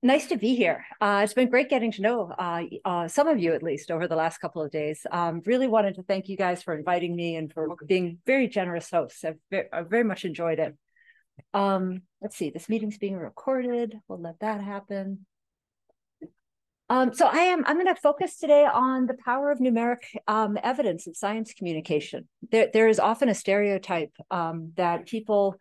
Nice to be here. It's been great getting to know some of you, at least, over the last couple of days. Really wanted to thank you guys for inviting me and for being very generous hosts. I've very much enjoyed it. Let's see, this meeting's being recorded. We'll let that happen. I'm going to focus today on the power of numeric evidence in science communication. There is often a stereotype that people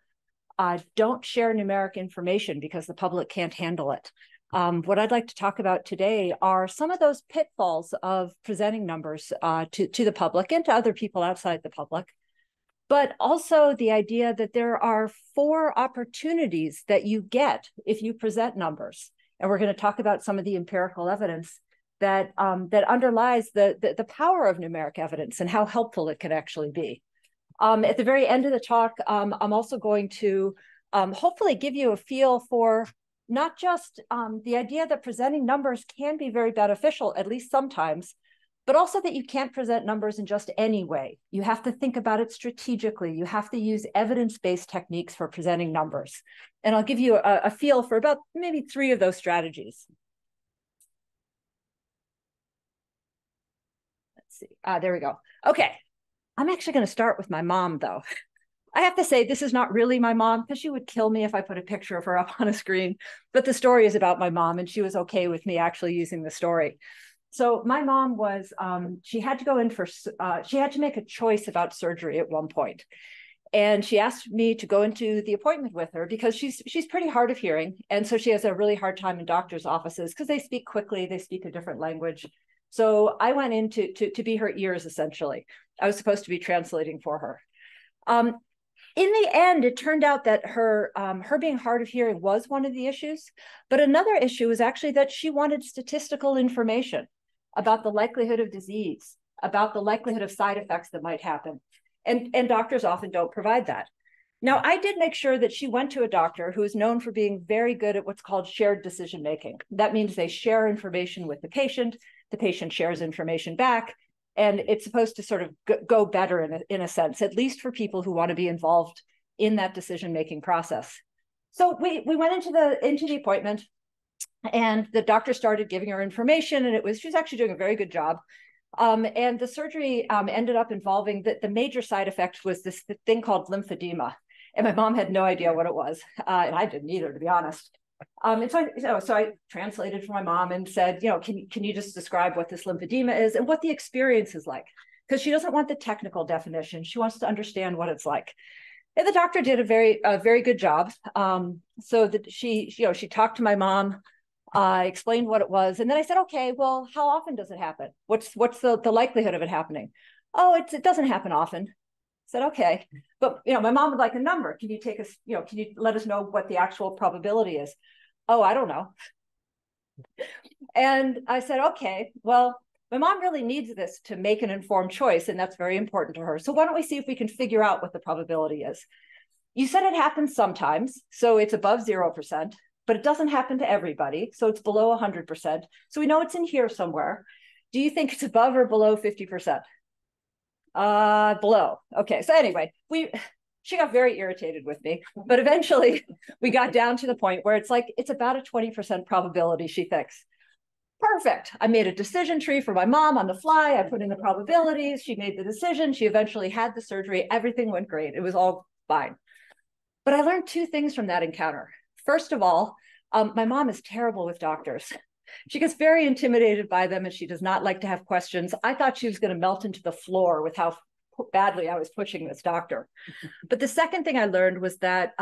don't share numeric information because the public can't handle it. What I'd like to talk about today are some of those pitfalls of presenting numbers to the public and to other people outside the public, but also the idea that there are 4 opportunities that you get if you present numbers. And we're going to talk about some of the empirical evidence that underlies the power of numeric evidence and how helpful it can actually be. At the very end of the talk, I'm also going to hopefully give you a feel for not just the idea that presenting numbers can be very beneficial, at least sometimes, but also that you can't present numbers in just any way. You have to think about it strategically. You have to use evidence-based techniques for presenting numbers. And I'll give you a feel for about maybe 3 of those strategies. Let's see. There we go. Okay. I'm actually going to start with my mom, though. I have to say, this is not really my mom, because she would kill me if I put a picture of her up on a screen. But the story is about my mom, and she was okay with me actually using the story. So my mom was, she had to go in for, she had to make a choice about surgery at one point. And she asked me to go into the appointment with her because she's pretty hard of hearing. And so she has a really hard time in doctor's offices because they speak quickly, they speak a different language. So I went in to be her ears, essentially. I was supposed to be translating for her. In the end, it turned out that her being hard of hearing was one of the issues. But another issue was actually that she wanted statistical information about the likelihood of disease, about the likelihood of side effects that might happen. And doctors often don't provide that. Now, I did make sure that she went to a doctor who is known for being very good at what's called shared decision making. That means they share information with the patient shares information back, and it's supposed to sort of go better in a sense, at least for people who want to be involved in that decision-making process. So we went into the appointment, and the doctor started giving her information, and she was actually doing a very good job. And the surgery ended up involving the major side effect was this thing called lymphedema. And my mom had no idea what it was, and I didn't either, to be honest. And so I translated for my mom and said, can you just describe what this lymphedema is and what the experience is like? Because she doesn't want the technical definition. She wants to understand what it's like. And the doctor did a very good job. So that she talked to my mom, explained what it was. And then I said, okay, well, how often does it happen? What's the likelihood of it happening? Oh, it doesn't happen often. I said, okay, but my mom would like a number. Can you take us, can you let us know what the actual probability is? Oh, I don't know. And I said, okay, well, my mom really needs this to make an informed choice, and that's very important to her. So why don't we see if we can figure out what the probability is? You said it happens sometimes, so it's above 0%, but it doesn't happen to everybody, so it's below 100%. So we know it's in here somewhere. Do you think it's above or below 50%? Below. Okay. So anyway, she got very irritated with me, but eventually we got down to the point where it's about a 20% probability, she thinks. Perfect. I made a decision tree for my mom on the fly. I put in the probabilities. She made the decision. She eventually had the surgery. Everything went great. It was all fine. But I learned 2 things from that encounter. First of all, my mom is terrible with doctors. She gets very intimidated by them, and she does not like to have questions. I thought she was going to melt into the floor with how badly I was pushing this doctor. But the second thing I learned was that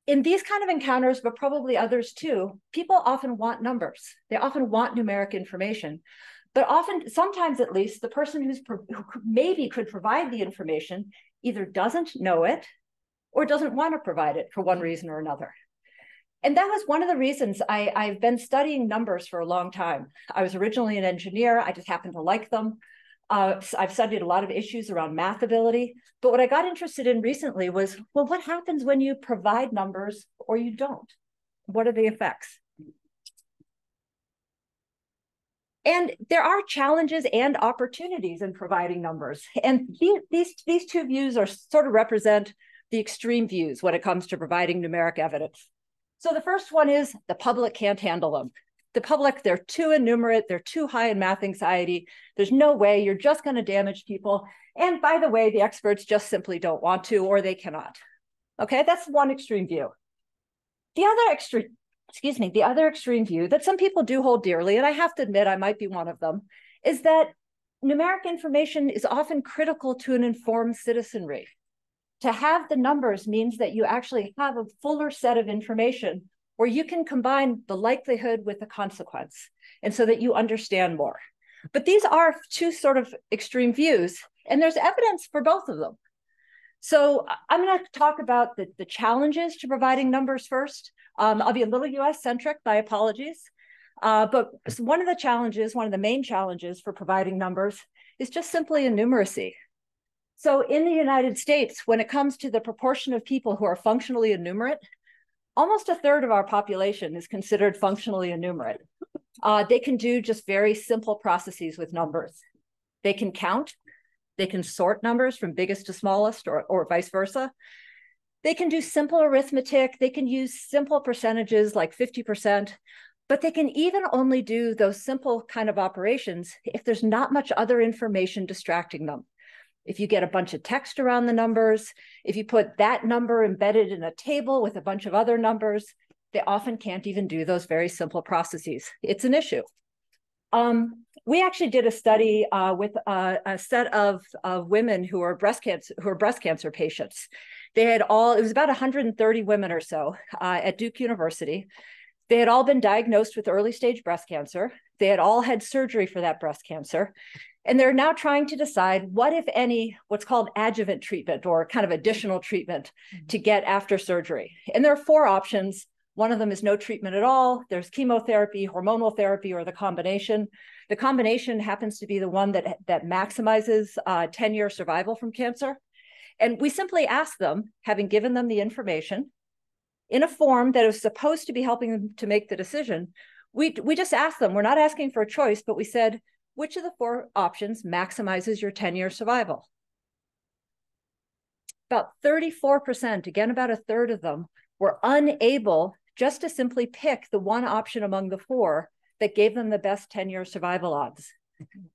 in these kind of encounters, but probably others too, people often want numbers. They often want numeric information. But sometimes at least, the person who maybe could provide the information either doesn't know it or doesn't want to provide it for one reason or another. And that was one of the reasons I've been studying numbers for a long time. I was originally an engineer. I just happened to like them. I've studied a lot of issues around math ability. But what I got interested in recently was, well, what happens when you provide numbers or you don't? What are the effects? And there are challenges and opportunities in providing numbers. And these 2 views are sort of represent the extreme views when it comes to providing numeric evidence. So the first one is the public can't handle them. The public, they're too innumerate, they're too high in math anxiety. There's no way, you're just going to damage people. And by the way, the experts just simply don't want to, or they cannot. Okay, that's one extreme view. The other extreme view that some people do hold dearly, and I have to admit I might be one of them, is that numeric information is often critical to an informed citizenry. To have the numbers means that you actually have a fuller set of information where you can combine the likelihood with the consequence, and so that you understand more. But these are two sort of extreme views, and there's evidence for both of them. So I'm going to talk about the challenges to providing numbers first. I'll be a little US-centric, my apologies. But one of the main challenges for providing numbers is just simply innumeracy. So in the United States, when it comes to the proportion of people who are functionally innumerate, almost a third of our population is considered functionally innumerate. They can do just very simple processes with numbers. They can count. They can sort numbers from biggest to smallest, or vice versa. They can do simple arithmetic. They can use simple percentages like 50%, but they can even only do those simple kind of operations if there's not much other information distracting them. If you get a bunch of text around the numbers, if you put that number embedded in a table with a bunch of other numbers, they often can't even do those very simple processes. It's an issue. We actually did a study with a set of women who are breast cancer patients. It was about 130 women or so at Duke University. They had all been diagnosed with early stage breast cancer. They had all had surgery for that breast cancer. And they're now trying to decide what, if any, what's called adjuvant treatment, or kind of additional treatment to get after surgery. And there are 4 options. One of them is no treatment at all. There's chemotherapy, hormonal therapy, or the combination. The combination happens to be the one that maximizes 10-year survival from cancer. And we simply asked them, having given them the information in a form that was supposed to be helping them to make the decision, we just asked them, we're not asking for a choice, but we said, which of the 4 options maximizes your 10-year survival? About 34%, again, about a third of them, were unable just to simply pick the one option among the 4 that gave them the best 10-year survival odds.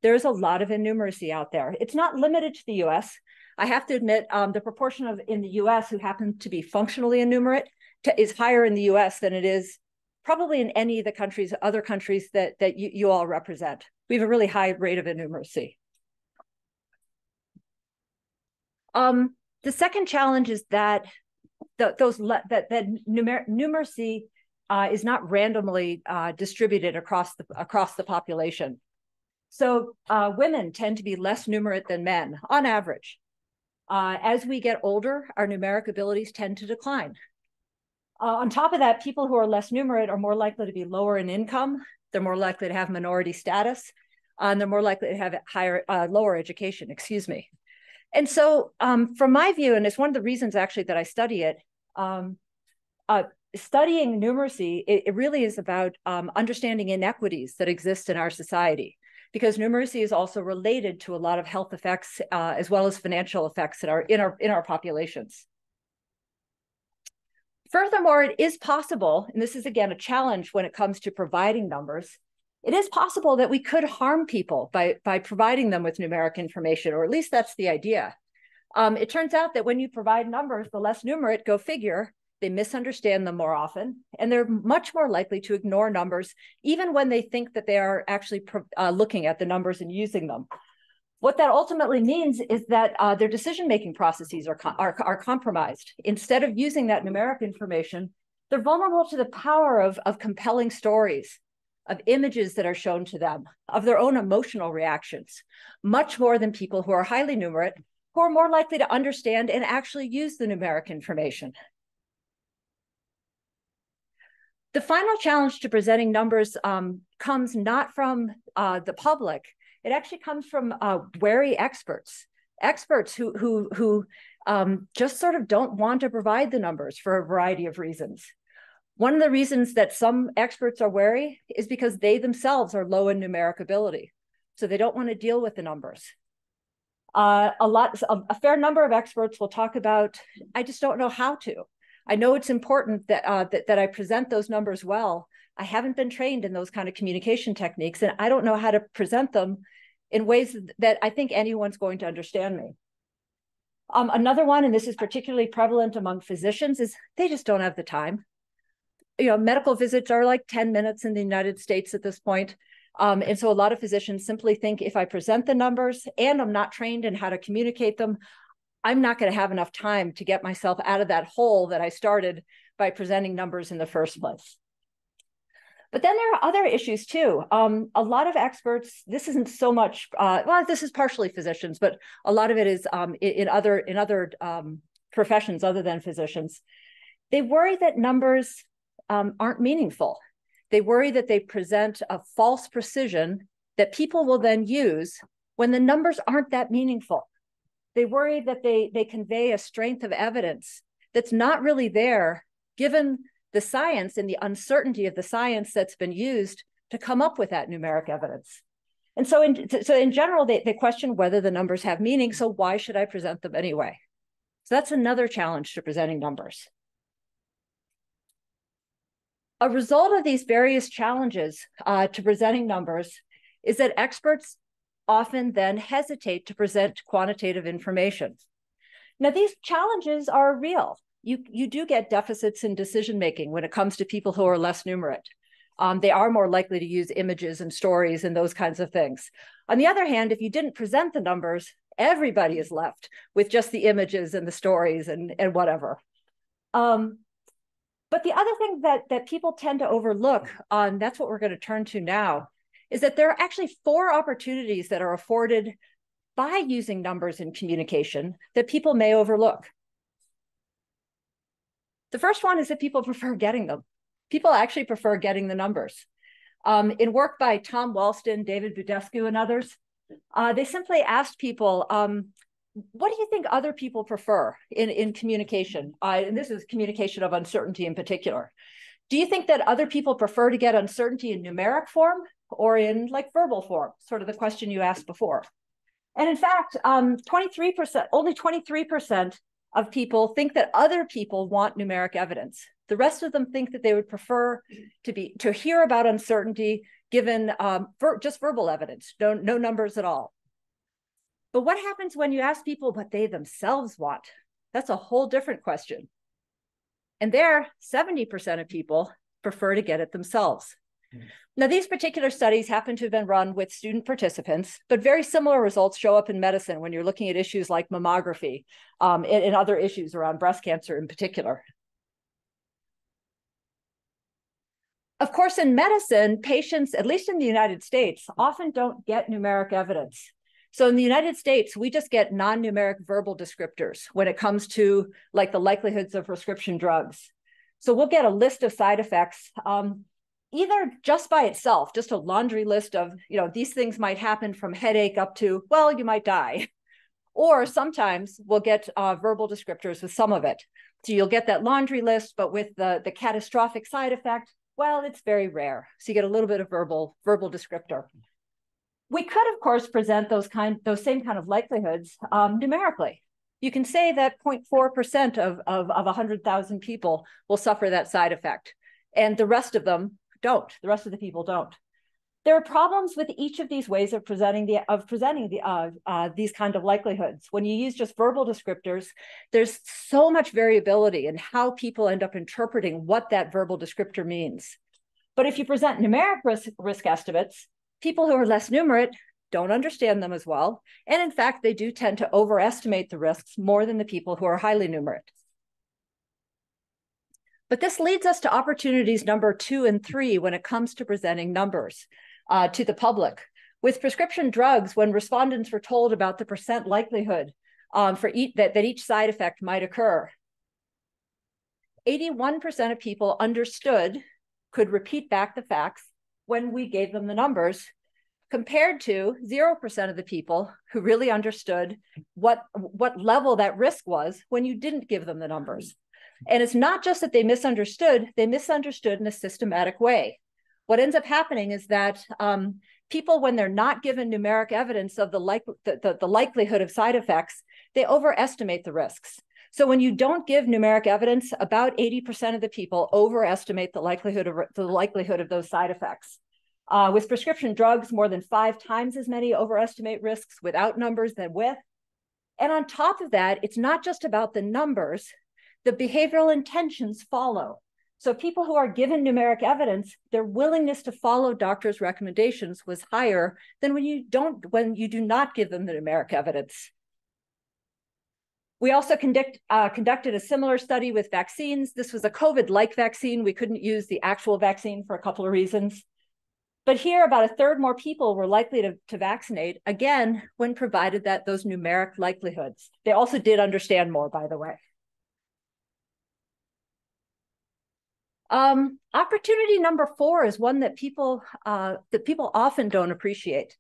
There's a lot of innumeracy out there. It's not limited to the US. I have to admit, the proportion in the US who happen to be functionally innumerate is higher in the US than it is probably in any of the other countries that you all represent. We have a really high rate of innumeracy. The second challenge is that numeracy is not randomly distributed across the population. So women tend to be less numerate than men on average. As we get older, our numeric abilities tend to decline. On top of that, people who are less numerate are more likely to be lower in income. They're more likely to have minority status, and they're more likely to have lower education, excuse me. And so from my view, and it's one of the reasons actually that I study it, studying numeracy, it really is about understanding inequities that exist in our society, because numeracy is also related to a lot of health effects as well as financial effects that are in our populations. Furthermore, it is possible, and this is again a challenge when it comes to providing numbers, it is possible that we could harm people by providing them with numeric information, or at least that's the idea. It turns out that when you provide numbers, the less numerate, go figure, they misunderstand them more often, and they're much more likely to ignore numbers, even when they think that they are actually looking at the numbers and using them. What that ultimately means is that their decision-making processes are compromised. Instead of using that numeric information, they're vulnerable to the power of compelling stories, of images that are shown to them, of their own emotional reactions, much more than people who are highly numerate, who are more likely to understand and actually use the numeric information. The final challenge to presenting numbers comes not from the public. It actually comes from wary experts who just sort of don't want to provide the numbers for a variety of reasons. One of the reasons that some experts are wary is because they themselves are low in numeric ability, so they don't want to deal with the numbers. A fair number of experts will talk about, I just don't know how to. I know it's important that I present those numbers well. I haven't been trained in those kind of communication techniques, and I don't know how to present them in ways that I think anyone's going to understand me. Another one, and this is particularly prevalent among physicians, is they just don't have the time. Medical visits are like 10 minutes in the United States at this point. And so a lot of physicians simply think if I present the numbers and I'm not trained in how to communicate them, I'm not going to have enough time to get myself out of that hole that I started by presenting numbers in the first place. But then there are other issues too. A lot of experts, this isn't so much, well, this is partially physicians, but a lot of it is in other professions other than physicians. They worry that numbers aren't meaningful. They worry that they present a false precision that people will then use when the numbers aren't that meaningful. They worry that they convey a strength of evidence that's not really there, given the science and the uncertainty of the science that's been used to come up with that numeric evidence. And so in general, they question whether the numbers have meaning, so why should I present them anyway? So that's another challenge to presenting numbers. A result of these various challenges to presenting numbers is that experts often then hesitate to present quantitative information. Now, these challenges are real. You do get deficits in decision-making when it comes to people who are less numerate. They are more likely to use images and stories and those kinds of things. On the other hand, if you didn't present the numbers, everybody is left with just the images and the stories and whatever. But the other thing that people tend to overlook, that's what we're going to turn to now, is that there are actually 4 opportunities that are afforded by using numbers in communication that people may overlook. The first one is that people prefer getting them. People actually prefer getting the numbers. In work by Tom Wellston, David Budescu, and others, they simply asked people, what do you think other people prefer in communication? And this is communication of uncertainty in particular. Do you think that other people prefer to get uncertainty in numeric form or in like verbal form? Sort of the question you asked before. And in fact, 23%, only 23% of people think that other people want numeric evidence. The rest of them think that they would prefer to hear about uncertainty given just verbal evidence, no numbers at all. But what happens when you ask people what they themselves want? That's a whole different question. And there, 70% of people prefer to get it themselves. Now, these particular studies happen to have been run with student participants, but very similar results show up in medicine when you're looking at issues like mammography and other issues around breast cancer in particular. Of course, in medicine, patients, at least in the United States, often don't get numeric evidence. So in the United States, we just get non-numeric verbal descriptors when it comes to like the likelihoods of prescription drugs. So we'll get a list of side effects, either just by itself, just a laundry list of, these things might happen from headache up to, well, you might die. Or sometimes we'll get verbal descriptors with some of it. So you'll get that laundry list, but with the catastrophic side effect, well, it's very rare. So you get a little bit of verbal descriptor. We could, of course, present those same kind of likelihoods numerically. You can say that 0.4% of 100,000 people will suffer that side effect, and the rest of them don't. The rest of the people don't. There are problems with each of these ways of presenting these kind of likelihoods. When you use just verbal descriptors, there's so much variability in how people end up interpreting what that verbal descriptor means. But if you present numeric risk estimates, people who are less numerate don't understand them as well. And in fact, they do tend to overestimate the risks more than the people who are highly numerate. But this leads us to opportunities number 2 and 3 when it comes to presenting numbers to the public. With prescription drugs, when respondents were told about the percent likelihood that each side effect might occur, 81% of people could repeat back the facts when we gave them the numbers, compared to 0% of the people who really understood what level that risk was when you didn't give them the numbers. And it's not just that they misunderstood in a systematic way. What ends up happening is that people, when they're not given numeric evidence of the likelihood of side effects, they overestimate the risks. So when you don't give numeric evidence, about 80% of the people overestimate the likelihood of those side effects. With prescription drugs, more than 5 times as many overestimate risks without numbers than with. And on top of that, it's not just about the numbers, the behavioral intentions follow. So people who are given numeric evidence, their willingness to follow doctors' recommendations was higher than when you do not give them the numeric evidence. We also conducted a similar study with vaccines. This was a COVID-like vaccine. We couldn't use the actual vaccine for a couple of reasons. But here, about a third more people were likely to vaccinate, again, when provided that those numeric likelihoods. They also did understand more, by the way. Opportunity number 4 is one that people often don't appreciate.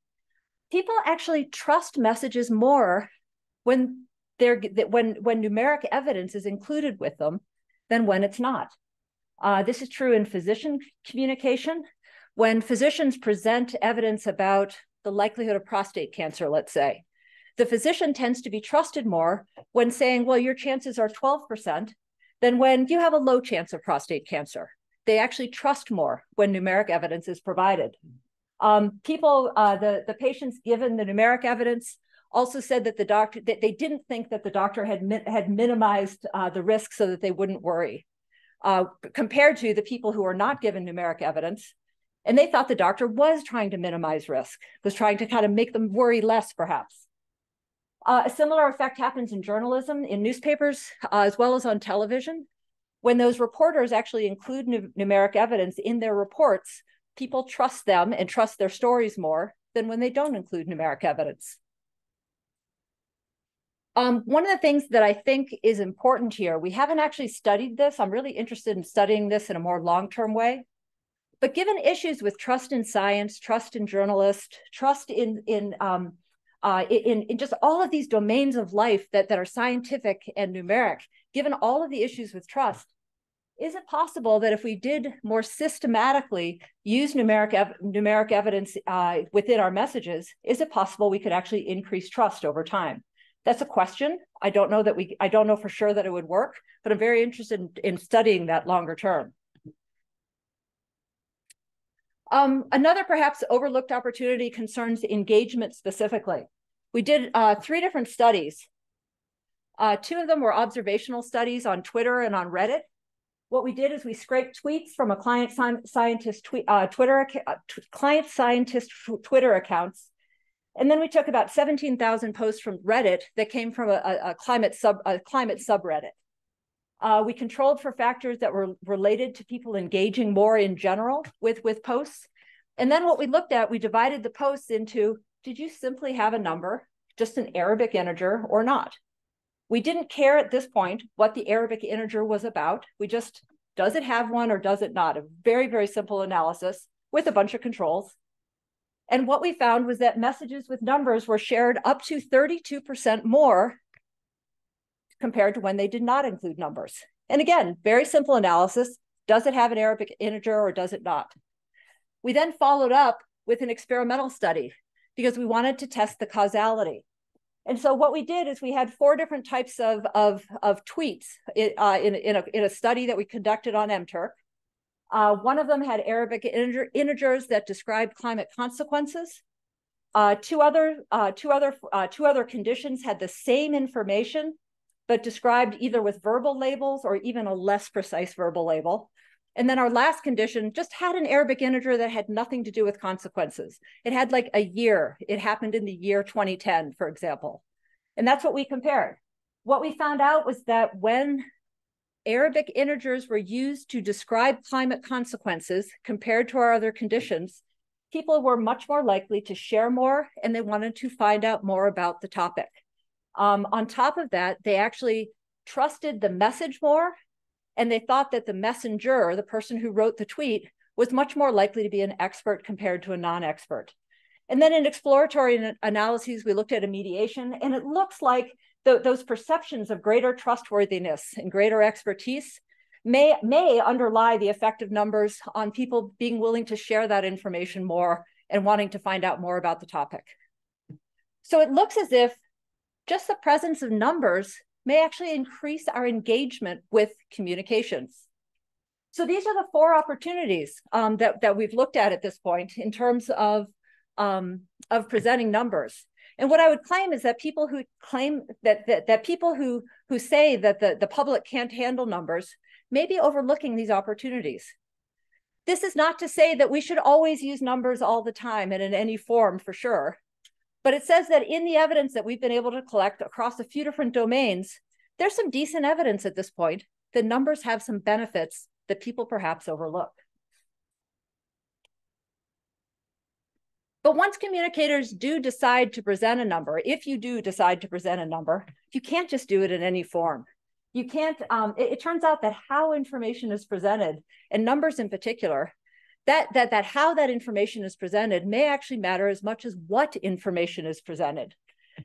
People actually trust messages more when numeric evidence is included with them than when it's not. This is true in physician communication. When physicians present evidence about the likelihood of prostate cancer, let's say, the physician tends to be trusted more when saying, well, your chances are 12%, than when you have a low chance of prostate cancer. They actually trust more when numeric evidence is provided. The patients given the numeric evidence also said that that they didn't think that the doctor had minimized the risk so that they wouldn't worry, compared to the people who are not given numeric evidence. And they thought the doctor was trying to minimize risk, was trying to kind of make them worry less, perhaps. A similar effect happens in journalism, in newspapers, as well as on television. When those reporters actually include numeric evidence in their reports, people trust them and trust their stories more than when they don't include numeric evidence. One of the things that I think is important here, we haven't actually studied this. I'm really interested in studying this in a more long-term way. But given issues with trust in science, trust in journalists, trust in just all of these domains of life that are scientific and numeric, given all of the issues with trust, is it possible that if we did more systematically use numeric evidence within our messages, is it possible we could actually increase trust over time? That's a question. I don't know for sure that it would work, but I'm very interested in studying that longer term. Another perhaps overlooked opportunity concerns engagement specifically. We did 3 different studies. 2 of them were observational studies on Twitter and on Reddit. What we did is we scraped tweets from a client scientist Twitter accounts, and then we took about 17,000 posts from Reddit that came from a climate subreddit. We controlled for factors that were related to people engaging more in general with posts. And then what we looked at, we divided the posts into, did you simply have a number, just an Arabic integer or not? We didn't care at this point what the Arabic integer was about. We just, does it have one or does it not? A very, very simple analysis with a bunch of controls. And what we found was that messages with numbers were shared up to 32% more compared to when they did not include numbers. And again, very simple analysis. Does it have an Arabic integer or does it not? We then followed up with an experimental study because we wanted to test the causality. And so what we did is we had 4 different types of tweets in a study that we conducted on MTurk. One of them had Arabic integers that described climate consequences. Two other conditions had the same information, but described either with verbal labels or even a less precise verbal label. And then our last condition just had an Arabic integer that had nothing to do with consequences. It had like a year. It happened in the year 2010, for example. And that's what we compared. What we found out was that when Arabic integers were used to describe climate consequences compared to our other conditions, people were much more likely to share more and they wanted to find out more about the topic. On top of that, they actually trusted the message more, and they thought that the messenger, the person who wrote the tweet, was much more likely to be an expert compared to a non-expert. And then in exploratory analyses, we looked at a mediation, and it looks like those perceptions of greater trustworthiness and greater expertise may underlie the effect of numbers on people being willing to share that information more and wanting to find out more about the topic. So it looks as if just the presence of numbers may actually increase our engagement with communications. So these are the 4 opportunities that we've looked at this point in terms of presenting numbers. And what I would claim is that people who claim that people who say that the public can't handle numbers may be overlooking these opportunities. This is not to say that we should always use numbers all the time and in any form for sure, but it says that in the evidence that we've been able to collect across a few different domains, there's some decent evidence at this point that numbers have some benefits that people perhaps overlook. But once communicators do decide to present a number, if you do decide to present a number, you can't just do it in any form. You can't, it turns out that how information is presented, and numbers in particular, that how that information is presented may actually matter as much as what information is presented.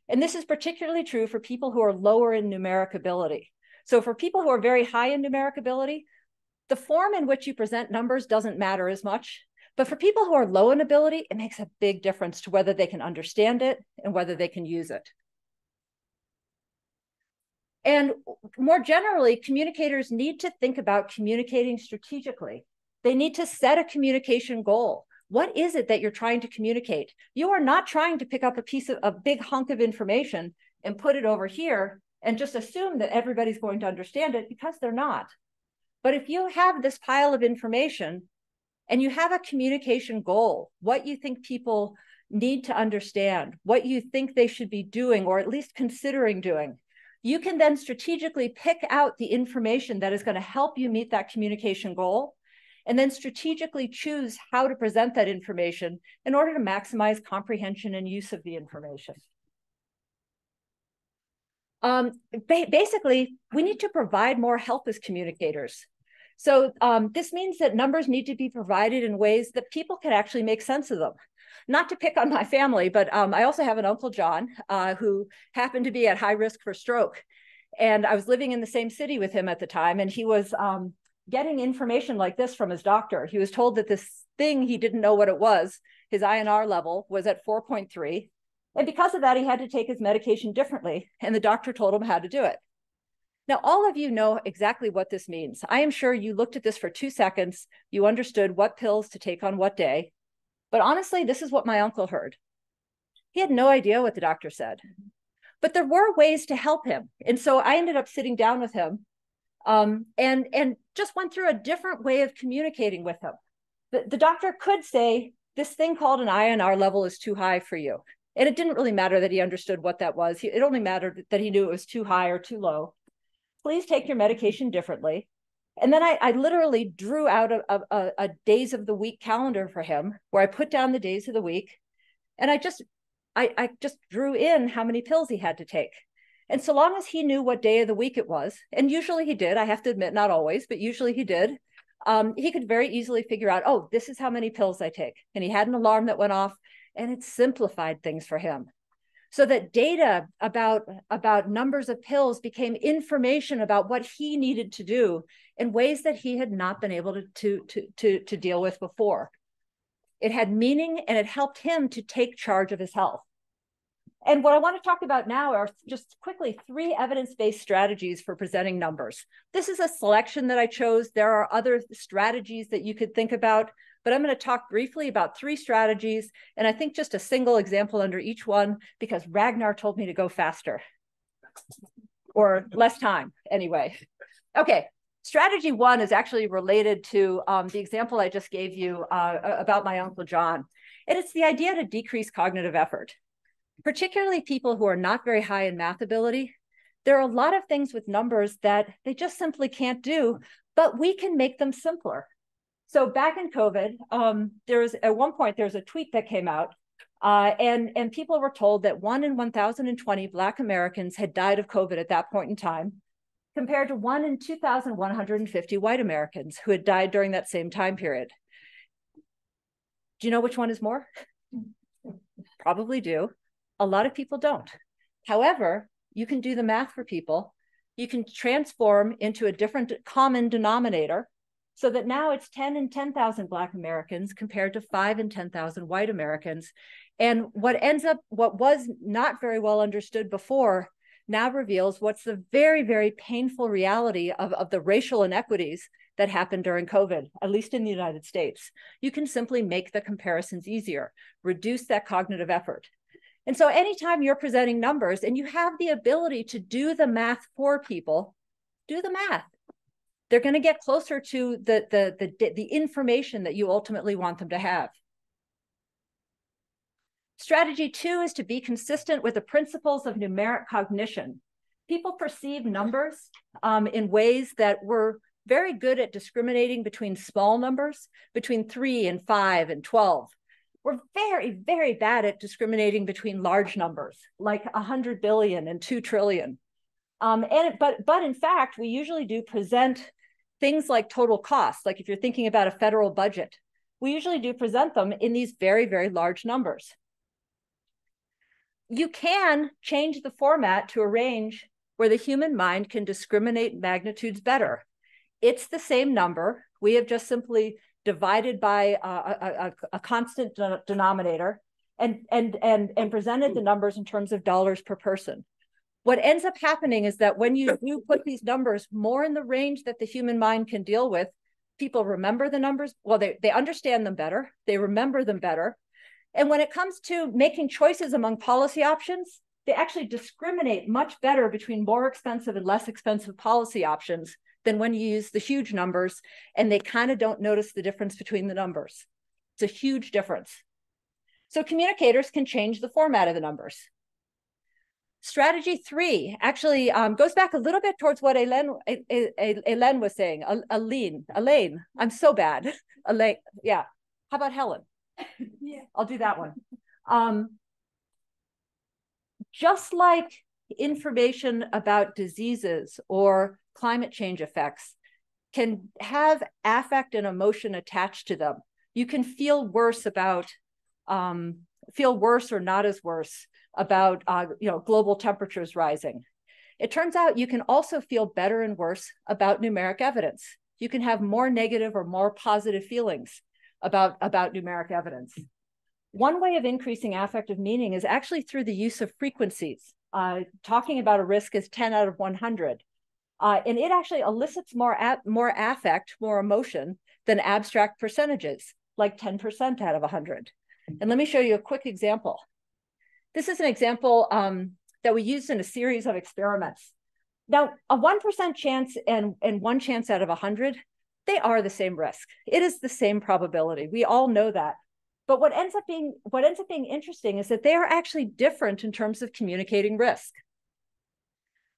And this is particularly true for people who are lower in numeric ability. So for people who are very high in numeric ability, the form in which you present numbers doesn't matter as much. But for people who are low in ability, it makes a big difference to whether they can understand it and whether they can use it. And more generally, communicators need to think about communicating strategically. They need to set a communication goal. What is it that you're trying to communicate? You are not trying to pick up a big hunk of information and put it over here and just assume that everybody's going to understand it, because they're not. But if you have this pile of information and you have a communication goal, what you think people need to understand, what you think they should be doing, or at least considering doing, you can then strategically pick out the information that is going to help you meet that communication goal, and then strategically choose how to present that information in order to maximize comprehension and use of the information. Basically, we need to provide more help as communicators. So this means that numbers need to be provided in ways that people can actually make sense of them. Not to pick on my family, but I also have an Uncle John who happened to be at high risk for stroke. And I was living in the same city with him at the time, and he was getting information like this from his doctor. He was told that this thing, he didn't know what it was, his INR level was at 4.3. And because of that, he had to take his medication differently, and the doctor told him how to do it. Now, all of you know exactly what this means. I am sure you looked at this for 2 seconds, you understood what pills to take on what day. But honestly, this is what my uncle heard. He had no idea what the doctor said, but there were ways to help him. And so I ended up sitting down with him and just went through a different way of communicating with him. The doctor could say, this thing called an INR level is too high for you. And it didn't really matter that he understood what that was. It only mattered that he knew it was too high or too low. Please take your medication differently. And then I literally drew out a days of the week calendar for him, where I put down the days of the week, and I just drew in how many pills he had to take. And so long as he knew what day of the week it was, and usually he did, I have to admit, not always, but usually he did, he could very easily figure out, oh, this is how many pills I take. And he had an alarm that went off, and it simplified things for him. So that data about numbers of pills became information about what he needed to do in ways that he had not been able to deal with before. It had meaning, and it helped him to take charge of his health. And what I want to talk about now are just quickly 3 evidence-based strategies for presenting numbers. This is a selection that I chose. There are other strategies that you could think about, but I'm going to talk briefly about 3 strategies, and I think just a single example under each one, because Ragnar told me to go faster, or less time anyway. Okay, strategy 1 is actually related to the example I just gave you about my Uncle John, and it's the idea to decrease cognitive effort. Particularly people who are not very high in math ability, there are a lot of things with numbers that they just simply can't do, but we can make them simpler. So back in COVID, at one point, there was a tweet that came out, and people were told that 1 in 1,020 Black Americans had died of COVID at that point in time, compared to 1 in 2,150 white Americans who had died during that same time period. Do you know which one is more? Probably do. A lot of people don't. However, you can do the math for people. You can transform into a different common denominator, so that now it's 10 in 10,000 Black Americans compared to 5 in 10,000 white Americans. And what was not very well understood before now reveals what's the very, very painful reality of the racial inequities that happened during COVID, at least in the United States. You can simply make the comparisons easier, reduce that cognitive effort. And so anytime you're presenting numbers and you have the ability to do the math for people, do the math. They're going to get closer to the information that you ultimately want them to have. Strategy 2 is to be consistent with the principles of numeric cognition. People perceive numbers in ways that we're very good at discriminating between small numbers, between 3 and 5 and 12. We're very, very bad at discriminating between large numbers, like 100 billion and 2 trillion. But in fact, we usually do present things like total costs. Like if you're thinking about a federal budget, we usually do present them in these very, very large numbers. You can change the format to a range where the human mind can discriminate magnitudes better. It's the same number. We have just simply divided by a constant denominator and presented the numbers in terms of dollars per person. What ends up happening is that when you do put these numbers more in the range that the human mind can deal with, people remember the numbers. Well, they understand them better. They remember them better. And when it comes to making choices among policy options, they actually discriminate much better between more expensive and less expensive policy options than when you use the huge numbers and they kind of don't notice the difference between the numbers. It's a huge difference. So communicators can change the format of the numbers. Strategy 3 actually goes back a little bit towards what Elaine was saying. Elaine, I'm so bad. Elaine, yeah. How about Helen? Yeah, I'll do that one. Just like information about diseases or climate change effects can have affect and emotion attached to them. You can feel worse about, feel worse or not as worse about global temperatures rising. It turns out you can also feel better and worse about numeric evidence. You can have more negative or more positive feelings about numeric evidence. One way of increasing affective meaning is actually through the use of frequencies. Talking about a risk as 10 out of 100. And it actually elicits more affect, more emotion than abstract percentages, like 10% out of 100. And let me show you a quick example. This is an example that we used in a series of experiments. Now, a 1% chance and 1 chance out of 100, they are the same risk. It is the same probability. We all know that. But what ends up being interesting is that they are actually different in terms of communicating risk.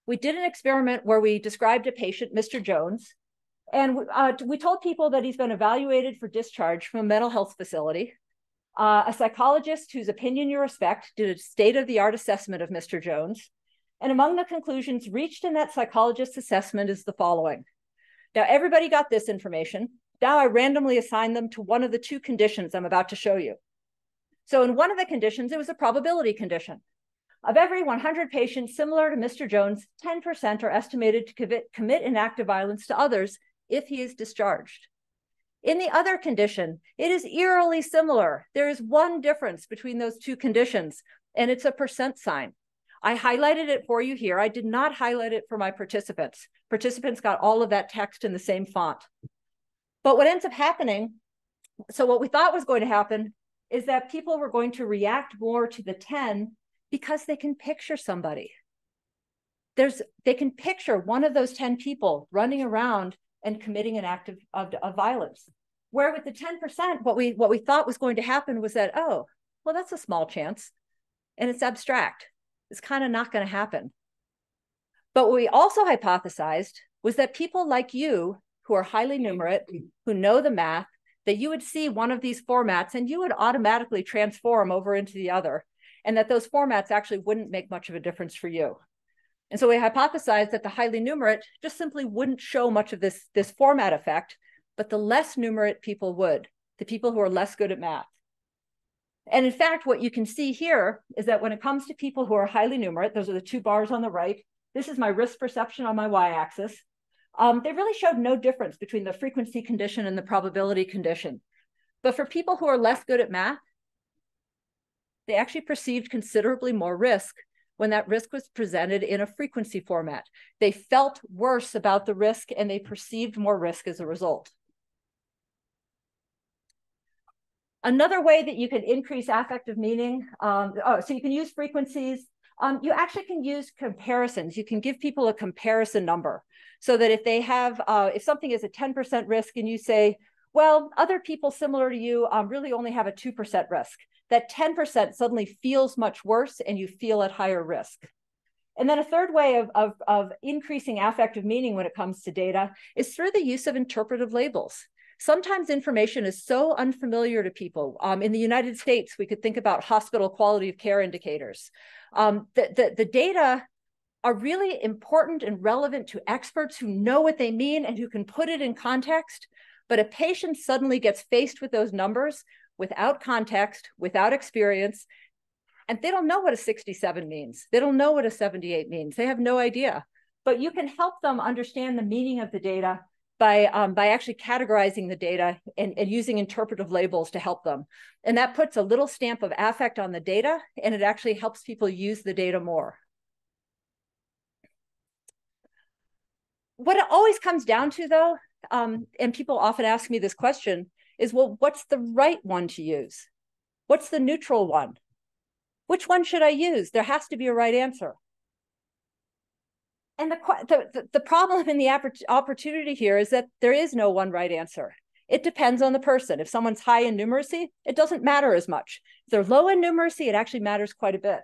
We did an experiment where we described a patient, Mr. Jones, and we told people that he's been evaluated for discharge from a mental health facility. A psychologist whose opinion you respect did a state-of-the-art assessment of Mr. Jones. And among the conclusions reached in that psychologist's assessment is the following. Now, everybody got this information. Now I randomly assign them to one of the 2 conditions I'm about to show you. So in one of the conditions, it was a probability condition. Of every 100 patients similar to Mr. Jones, 10% are estimated to commit inactive violence to others if he is discharged. In the other condition, it is eerily similar. There is one difference between those 2 conditions, and it's a percent sign. I highlighted it for you here. I did not highlight it for my participants. Participants got all of that text in the same font. But what ends up happening, so what we thought was going to happen is that people were going to react more to the 10 because they can picture somebody. They can picture one of those 10 people running around and committing an act of violence. Where with the 10%, what we thought was going to happen was that, oh, well, that's a small chance and it's abstract. It's kind of not going to happen. But what we also hypothesized was that people like you who are highly numerate, who know the math, that you would see one of these formats and you would automatically transform over into the other, and that those formats actually wouldn't make much of a difference for you. And so we hypothesized that the highly numerate just simply wouldn't show much of this format effect, but the less numerate people would, the people who are less good at math. And in fact, what you can see here is that when it comes to people who are highly numerate, those are the 2 bars on the right, this is my risk perception on my y-axis. They really showed no difference between the frequency condition and the probability condition. But for people who are less good at math, they actually perceived considerably more risk when that risk was presented in a frequency format. They felt worse about the risk and they perceived more risk as a result. Another way that you can increase affective meaning, so you can use frequencies. You actually can use comparisons. You can give people a comparison number so that if they have, if something is a 10% risk and you say, well, other people similar to you really only have a 2% risk, that 10% suddenly feels much worse and you feel at higher risk. And then a third way of increasing affective meaning when it comes to data is through the use of interpretive labels. Sometimes information is so unfamiliar to people. In the United States, we could think about hospital quality of care indicators. The data are really important and relevant to experts who know what they mean and who can put it in context. But a patient suddenly gets faced with those numbers without context, without experience, and they don't know what a 67 means. They don't know what a 78 means. They have no idea. But you can help them understand the meaning of the data by actually categorizing the data and using interpretive labels to help them. And that puts a little stamp of affect on the data, and it actually helps people use the data more. What it always comes down to, though, and people often ask me this question, is, well, what's the right one to use? What's the neutral one? Which one should I use? There has to be a right answer. And the problem in the opportunity here is that there is no one right answer. It depends on the person. If someone's high in numeracy, it doesn't matter as much. If they're low in numeracy, it actually matters quite a bit.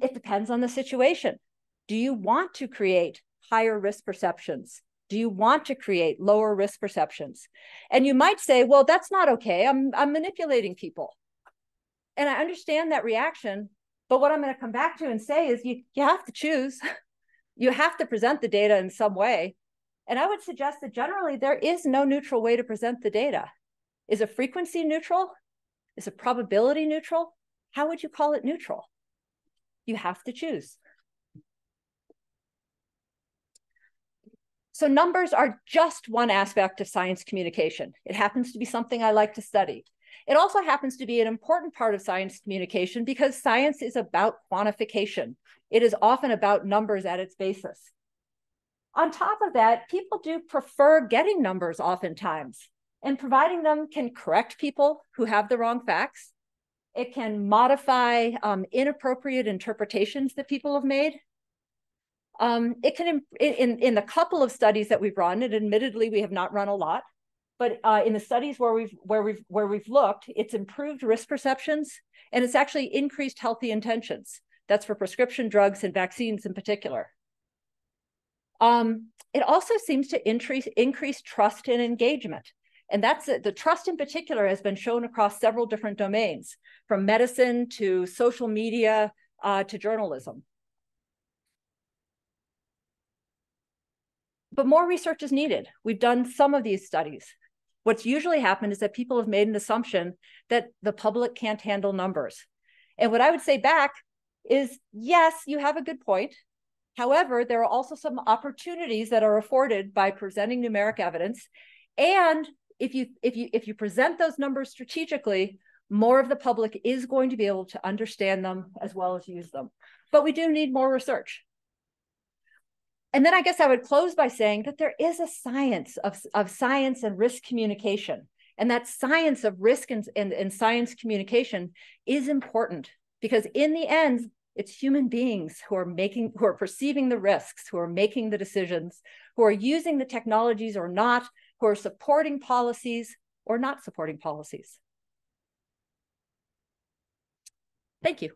It depends on the situation. Do you want to create higher risk perceptions? Do you want to create lower risk perceptions? And you might say, well, that's not okay. I'm manipulating people. And I understand that reaction, but what I'm going to come back to and say is you have to choose. You have to present the data in some way. And I would suggest that generally there is no neutral way to present the data. Is a frequency neutral? Is a probability neutral? How would you call it neutral? You have to choose. So numbers are just one aspect of science communication. It happens to be something I like to study. It also happens to be an important part of science communication because science is about quantification. It is often about numbers at its basis. On top of that, people do prefer getting numbers oftentimes, and providing them can correct people who have the wrong facts. It can modify inappropriate interpretations that people have made. It can, in the couple of studies that we've run, and admittedly we have not run a lot, but in the studies where we've looked, it's improved risk perceptions and it's actually increased healthy intentions. That's for prescription drugs and vaccines in particular. It also seems to increase trust and engagement. And that's the trust in particular has been shown across several different domains, from medicine to social media to journalism. But more research is needed. We've done some of these studies. What's usually happened is that people have made an assumption that the public can't handle numbers. And what I would say back is, yes, you have a good point. However, there are also some opportunities that are afforded by presenting numeric evidence. And if you present those numbers strategically, more of the public is going to be able to understand them as well as use them. But we do need more research. And then I guess I would close by saying that there is a science of science and risk communication. And that science of risk and science communication is important because in the end, it's human beings who are perceiving the risks, who are making the decisions, who are using the technologies or not, who are supporting policies or not supporting policies. Thank you.